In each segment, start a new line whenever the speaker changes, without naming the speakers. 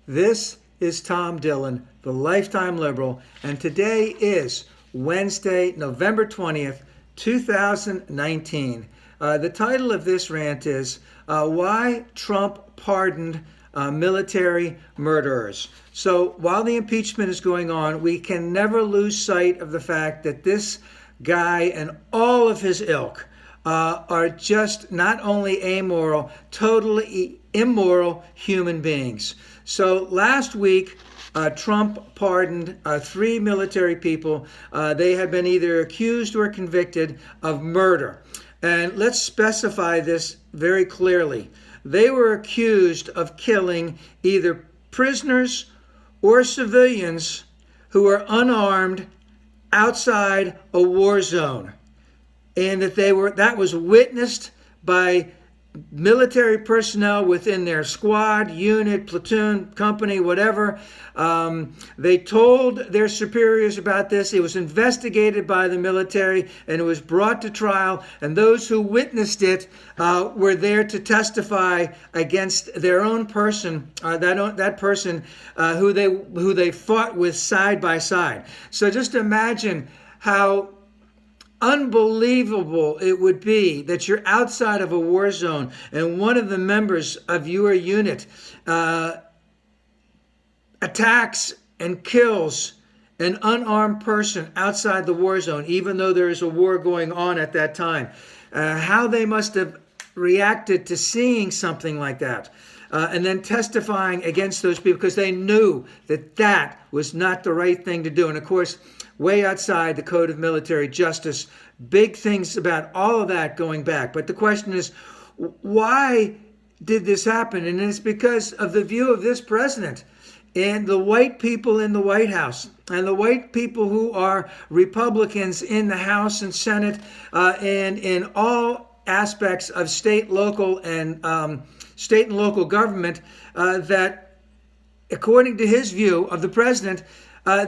This is Tom Dillon, the Lifetime Liberal, and today is Wednesday, November 20th, 2019. The title of this rant is Why Trump Pardoned Military Murderers. So while the impeachment is going on, we can never lose sight of the fact that this guy and all of his ilk are just not only amoral, totally immoral human beings. So last week, Trump pardoned 3 military people. They had been either accused or convicted of murder. And let's specify this very clearly. They were accused of killing either prisoners or civilians who were unarmed outside a war zone. And that was witnessed by military personnel within their squad, unit, platoon, company, whatever. They told their superiors about this. It was investigated by the military and it was brought to trial. And those who witnessed it were there to testify against their own person, that person who they fought with side by side. So just imagine how unbelievable it would be that you're outside of a war zone and one of the members of your unit attacks and kills an unarmed person outside the war zone, even though there is a war going on at that time. How they must have reacted to seeing something like that. And then testifying against those people because they knew that that was not the right thing to do. And of course, way outside the code of military justice, big things about all of that going back. But the question is, why did this happen? And it's because of the view of this president and the white people in the White House and the white people who are Republicans in the House and Senate and in all aspects of state, local, and local government that, according to his view of the president,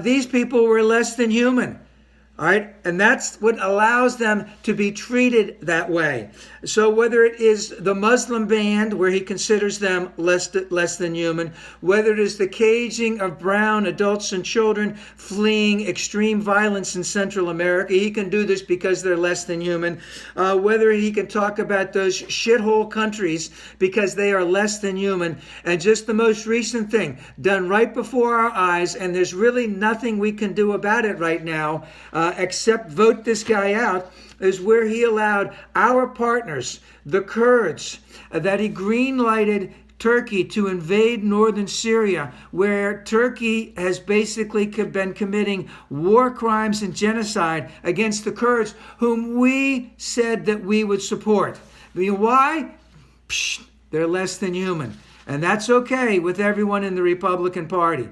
these people were less than human. All right. And that's what allows them to be treated that way. So whether it is the Muslim ban, where he considers them less than human, whether it is the caging of brown adults and children fleeing extreme violence in Central America, he can do this because they're less than human. Whether he can talk about those shithole countries because they are less than human. And just the most recent thing done right before our eyes, and there's really nothing we can do about it right now, except vote this guy out, is where he allowed our partners, the Kurds, that he green-lighted Turkey to invade northern Syria, where Turkey has basically been committing war crimes and genocide against the Kurds, whom we said that we would support. I mean, why? Psh, they're less than human. And that's okay with everyone in the Republican Party.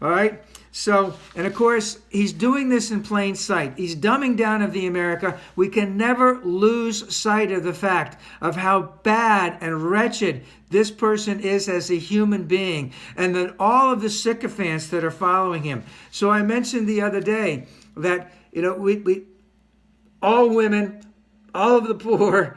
All right? So, and of course, he's doing this in plain sight. He's dumbing down of the America. We can never lose sight of the fact of how bad and wretched this person is as a human being, and that all of the sycophants that are following him. So I mentioned the other day that, we all women, all of the poor,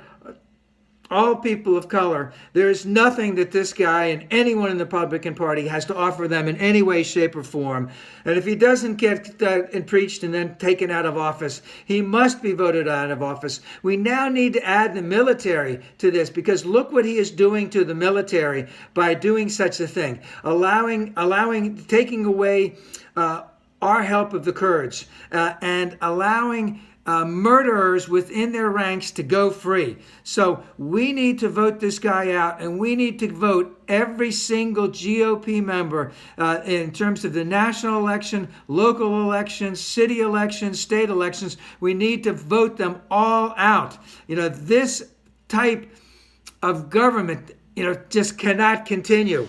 all people of color, there is nothing that this guy and anyone in the Republican Party has to offer them in any way, shape, or form. And if he doesn't get impeached and then taken out of office, he must be voted out of office. We now need to add the military to this, because look what he is doing to the military by doing such a thing, taking away our help of the Kurds and allowing murderers within their ranks to go free. So we need to vote this guy out, and we need to vote every single GOP member in terms of the national election, local elections, city elections, state elections. We need to vote them all out. This type of government, just cannot continue.